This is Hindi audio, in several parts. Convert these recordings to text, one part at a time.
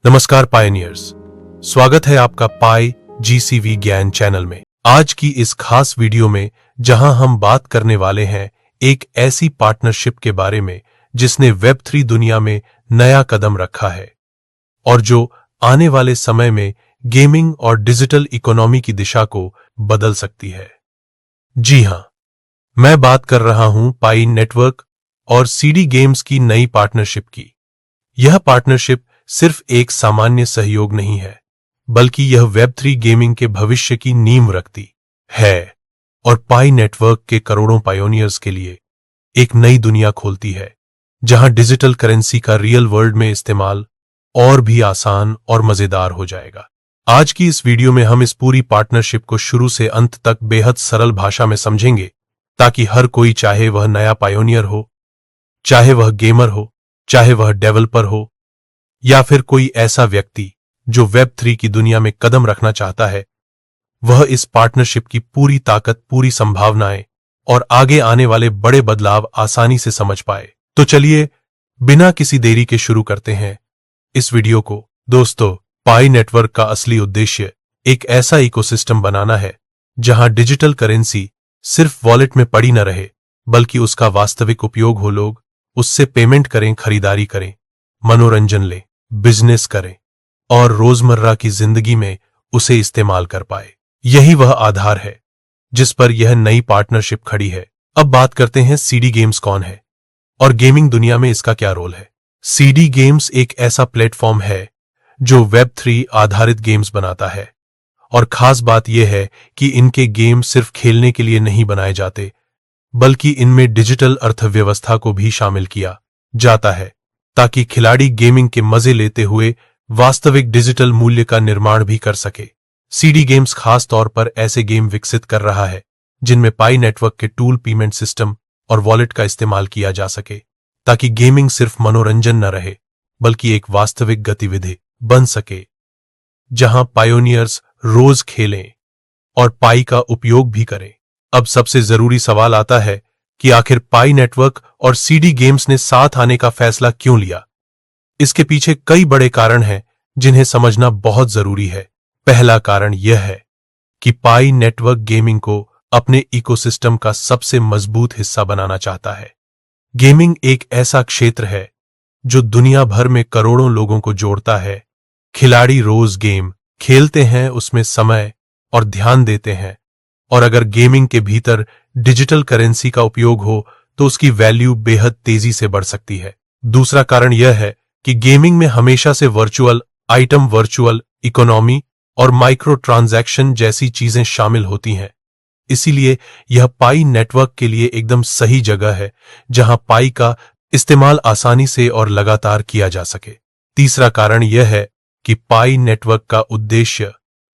नमस्कार पायनियर्स, स्वागत है आपका पाई जीसीवी ज्ञान चैनल में। आज की इस खास वीडियो में जहां हम बात करने वाले हैं एक ऐसी पार्टनरशिप के बारे में जिसने वेब3 दुनिया में नया कदम रखा है और जो आने वाले समय में गेमिंग और डिजिटल इकोनॉमी की दिशा को बदल सकती है। जी हां, मैं बात कर रहा हूं पाई नेटवर्क और सीडी गेम्स की नई पार्टनरशिप की। यह पार्टनरशिप सिर्फ एक सामान्य सहयोग नहीं है, बल्कि यह वेब3 गेमिंग के भविष्य की नींव रखती है और पाई नेटवर्क के करोड़ों पायोनियर्स के लिए एक नई दुनिया खोलती है, जहां डिजिटल करेंसी का रियल वर्ल्ड में इस्तेमाल और भी आसान और मजेदार हो जाएगा। आज की इस वीडियो में हम इस पूरी पार्टनरशिप को शुरू से अंत तक बेहद सरल भाषा में समझेंगे, ताकि हर कोई, चाहे वह नया पायोनियर हो, चाहे वह गेमर हो, चाहे वह डेवलपर हो, या फिर कोई ऐसा व्यक्ति जो वेब3 की दुनिया में कदम रखना चाहता है, वह इस पार्टनरशिप की पूरी ताकत, पूरी संभावनाएं और आगे आने वाले बड़े बदलाव आसानी से समझ पाए। तो चलिए बिना किसी देरी के शुरू करते हैं इस वीडियो को। दोस्तों, पाई नेटवर्क का असली उद्देश्य एक ऐसा इकोसिस्टम बनाना है जहां डिजिटल करेंसी सिर्फ वॉलेट में पड़ी न रहे, बल्कि उसका वास्तविक उपयोग हो। लोग उससे पेमेंट करें, खरीदारी करें, मनोरंजन लें, बिजनेस करें और रोजमर्रा की जिंदगी में उसे इस्तेमाल कर पाए। यही वह आधार है जिस पर यह नई पार्टनरशिप खड़ी है। अब बात करते हैं सीडी गेम्स कौन है और गेमिंग दुनिया में इसका क्या रोल है। सीडी गेम्स एक ऐसा प्लेटफॉर्म है जो वेब3 आधारित गेम्स बनाता है, और खास बात यह है कि इनके गेम सिर्फ खेलने के लिए नहीं बनाए जाते, बल्कि इनमें डिजिटल अर्थव्यवस्था को भी शामिल किया जाता है, ताकि खिलाड़ी गेमिंग के मजे लेते हुए वास्तविक डिजिटल मूल्य का निर्माण भी कर सके। सीडी गेम्स खास तौर पर ऐसे गेम विकसित कर रहा है जिनमें पाई नेटवर्क के टूल, पेमेंट सिस्टम और वॉलेट का इस्तेमाल किया जा सके, ताकि गेमिंग सिर्फ मनोरंजन न रहे, बल्कि एक वास्तविक गतिविधि बन सके जहां पायोनियर्स रोज खेलें और पाई का उपयोग भी करें। अब सबसे जरूरी सवाल आता है कि आखिर पाई नेटवर्क और सीडी गेम्स ने साथ आने का फैसला क्यों लिया। इसके पीछे कई बड़े कारण हैं जिन्हें समझना बहुत जरूरी है। पहला कारण यह है कि पाई नेटवर्क गेमिंग को अपने इकोसिस्टम का सबसे मजबूत हिस्सा बनाना चाहता है। गेमिंग एक ऐसा क्षेत्र है जो दुनिया भर में करोड़ों लोगों को जोड़ता है। खिलाड़ी रोज गेम खेलते हैं, उसमें समय और ध्यान देते हैं, और अगर गेमिंग के भीतर डिजिटल करेंसी का उपयोग हो तो उसकी वैल्यू बेहद तेजी से बढ़ सकती है। दूसरा कारण यह है कि गेमिंग में हमेशा से वर्चुअल आइटम, वर्चुअल इकोनॉमी और माइक्रो ट्रांजैक्शन जैसी चीजें शामिल होती हैं। इसीलिए यह पाई नेटवर्क के लिए एकदम सही जगह है जहां पाई का इस्तेमाल आसानी से और लगातार किया जा सके। तीसरा कारण यह है कि पाई नेटवर्क का उद्देश्य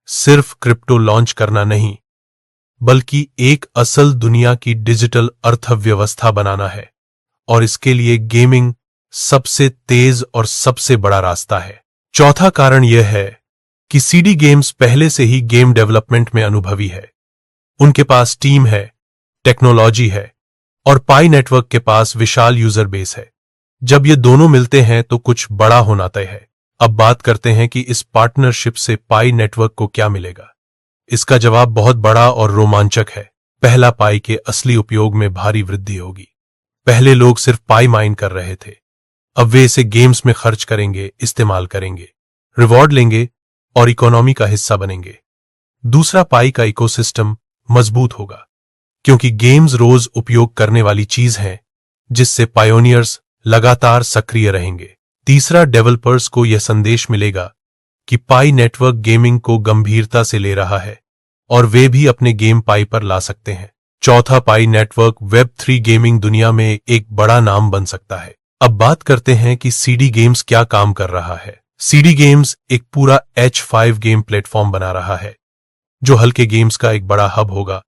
सिर्फ क्रिप्टो लॉन्च करना नहीं, बल्कि एक असल दुनिया की डिजिटल अर्थव्यवस्था बनाना है, और इसके लिए गेमिंग सबसे तेज और सबसे बड़ा रास्ता है। चौथा कारण यह है कि सीडी गेम्स पहले से ही गेम डेवलपमेंट में अनुभवी है। उनके पास टीम है, टेक्नोलॉजी है, और पाई नेटवर्क के पास विशाल यूजर बेस है। जब ये दोनों मिलते हैं तो कुछ बड़ा होना तय है। अब बात करते हैं कि इस पार्टनरशिप से पाई नेटवर्क को क्या मिलेगा। इसका जवाब बहुत बड़ा और रोमांचक है। पहला, पाई के असली उपयोग में भारी वृद्धि होगी। पहले लोग सिर्फ पाई माइन कर रहे थे, अब वे इसे गेम्स में खर्च करेंगे, इस्तेमाल करेंगे, रिवॉर्ड लेंगे और इकोनॉमी का हिस्सा बनेंगे। दूसरा, पाई का इकोसिस्टम मजबूत होगा, क्योंकि गेम्स रोज उपयोग करने वाली चीज है जिससे पायोनियर्स लगातार सक्रिय रहेंगे। तीसरा, डेवलपर्स को यह संदेश मिलेगा कि पाई नेटवर्क गेमिंग को गंभीरता से ले रहा है और वे भी अपने गेम पाई पर ला सकते हैं। चौथा, पाई नेटवर्क वेब3 गेमिंग दुनिया में एक बड़ा नाम बन सकता है। अब बात करते हैं कि सीडी गेम्स क्या काम कर रहा है। सीडी गेम्स एक पूरा H5 गेम प्लेटफॉर्म बना रहा है जो हल्के गेम्स का एक बड़ा हब होगा।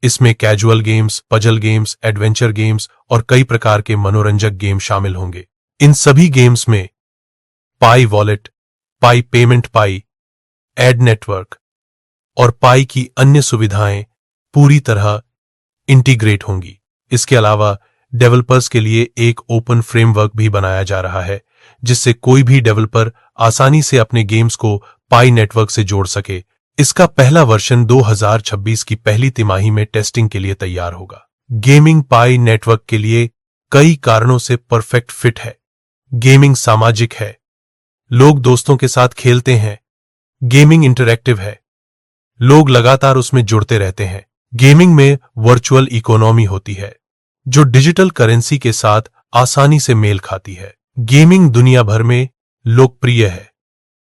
इसमें casual games, puzzle games, adventure games और कई प्रकार के मनोरंजक गेम शामिल होंगे। इन सभी गेम्स में पाई वॉलेट, पाई पेमेंट, पाई एड नेटवर्क और पाई की अन्य सुविधाएं पूरी तरह इंटीग्रेट होंगी। इसके अलावा डेवलपर्स के लिए एक ओपन फ्रेमवर्क भी बनाया जा रहा है जिससे कोई भी डेवलपर आसानी से अपने गेम्स को पाई नेटवर्क से जोड़ सके। इसका पहला वर्जन 2026 की पहली तिमाही में टेस्टिंग के लिए तैयार होगा। गेमिंग पाई नेटवर्क के लिए कई कारणों से परफेक्ट फिट है। गेमिंग सामाजिक है, लोग दोस्तों के साथ खेलते हैं। गेमिंग इंटरैक्टिव है, लोग लगातार उसमें जुड़ते रहते हैं। गेमिंग में वर्चुअल इकोनॉमी होती है, जो डिजिटल करेंसी के साथ आसानी से मेल खाती है। गेमिंग दुनिया भर में लोकप्रिय है,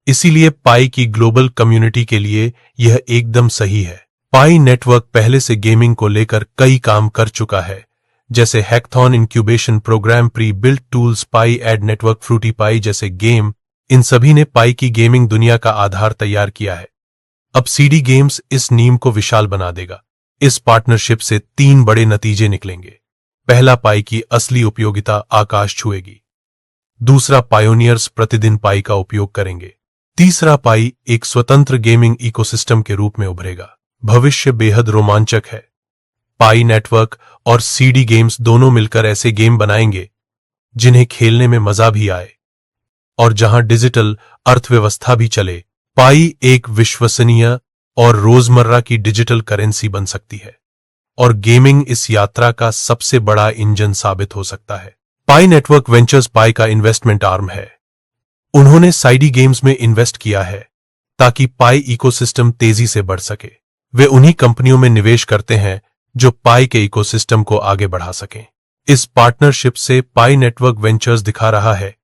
इसीलिए पाई की ग्लोबल कम्युनिटी के लिए यह एकदम सही है। पाई नेटवर्क पहले से गेमिंग को लेकर कई काम कर चुका है, जैसे hackathon incubation program, prebuilt tools, pi एड नेटवर्क, फ्रूटी पाई जैसे गेम। इन सभी ने पाई की गेमिंग दुनिया का आधार तैयार किया है। अब सीडी गेम्स इस नींव को विशाल बना देगा। इस पार्टनरशिप से 3 बड़े नतीजे निकलेंगे। पहला, पाई की असली उपयोगिता आकाश छुएगी। दूसरा, पायोनियर्स प्रतिदिन पाई का उपयोग करेंगे। तीसरा, पाई एक स्वतंत्र गेमिंग इकोसिस्टम के रूप में उभरेगा। भविष्य बेहद रोमांचक है। पाई नेटवर्क और सीडी गेम्स दोनों मिलकर ऐसे गेम बनाएंगे जिन्हें खेलने में मजा भी आए और जहां डिजिटल अर्थव्यवस्था भी चले। पाई एक विश्वसनीय और रोजमर्रा की डिजिटल करेंसी बन सकती है और गेमिंग इस यात्रा का सबसे बड़ा इंजन साबित हो सकता है। पाई नेटवर्क वेंचर्स पाई का इन्वेस्टमेंट आर्म है। उन्होंने साइडी गेम्स में इन्वेस्ट किया है ताकि पाई इकोसिस्टम तेजी से बढ़ सके। वे उन्हीं कंपनियों में निवेश करते हैं जो पाई के इकोसिस्टम को आगे बढ़ा सकें। इस पार्टनरशिप से पाई नेटवर्क वेंचर्स दिखा रहा है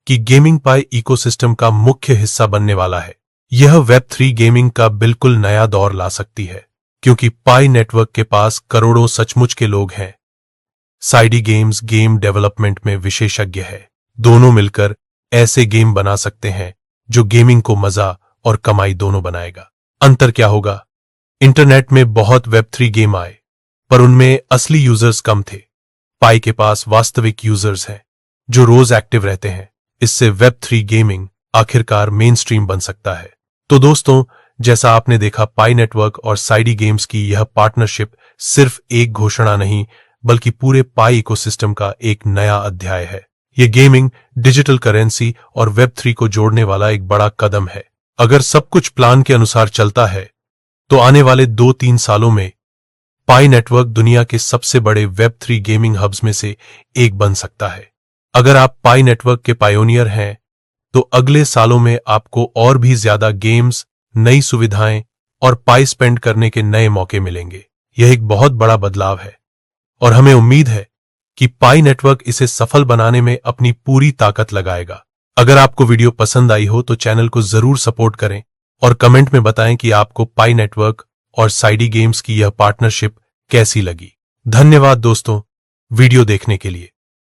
कि गेमिंग पाई इकोसिस्टम का मुख्य हिस्सा बनने वाला है। यह वेब3 गेमिंग का बिल्कुल नया दौर ला सकती है, क्योंकि पाई नेटवर्क के पास करोड़ों सचमुच के लोग हैं। साइडी गेम्स गेम डेवलपमेंट में विशेषज्ञ है। दोनों मिलकर ऐसे गेम बना सकते हैं जो गेमिंग को मजा और कमाई दोनों बनाएगा। अंतर क्या होगा? इंटरनेट में बहुत वेब3 गेम आए, पर उनमें असली यूजर्स कम थे। पाई के पास वास्तविक यूजर्स हैं जो रोज एक्टिव रहते हैं। इससे वेब3 गेमिंग आखिरकार मेन स्ट्रीम बन सकता है। तो दोस्तों, जैसा आपने देखा, पाई नेटवर्क और साइडी गेम्स की यह पार्टनरशिप सिर्फ एक घोषणा नहीं, बल्कि पूरे पाई इकोसिस्टम का एक नया अध्याय है। यह गेमिंग, डिजिटल करेंसी और वेब3 को जोड़ने वाला एक बड़ा कदम है। अगर सब कुछ प्लान के अनुसार चलता है तो आने वाले 2-3 सालों में पाई नेटवर्क दुनिया के सबसे बड़े वेब3 गेमिंग हब्स में से एक बन सकता है। अगर आप पाई नेटवर्क के पायोनियर हैं तो अगले सालों में आपको और भी ज्यादा गेम्स, नई सुविधाएं और पाई स्पेंड करने के नए मौके मिलेंगे। यह एक बहुत बड़ा बदलाव है और हमें उम्मीद है कि पाई नेटवर्क इसे सफल बनाने में अपनी पूरी ताकत लगाएगा। अगर आपको वीडियो पसंद आई हो तो चैनल को जरूर सपोर्ट करें और कमेंट में बताएं कि आपको पाई नेटवर्क और साइडी गेम्स की यह पार्टनरशिप कैसी लगी। धन्यवाद दोस्तों, वीडियो देखने के लिए।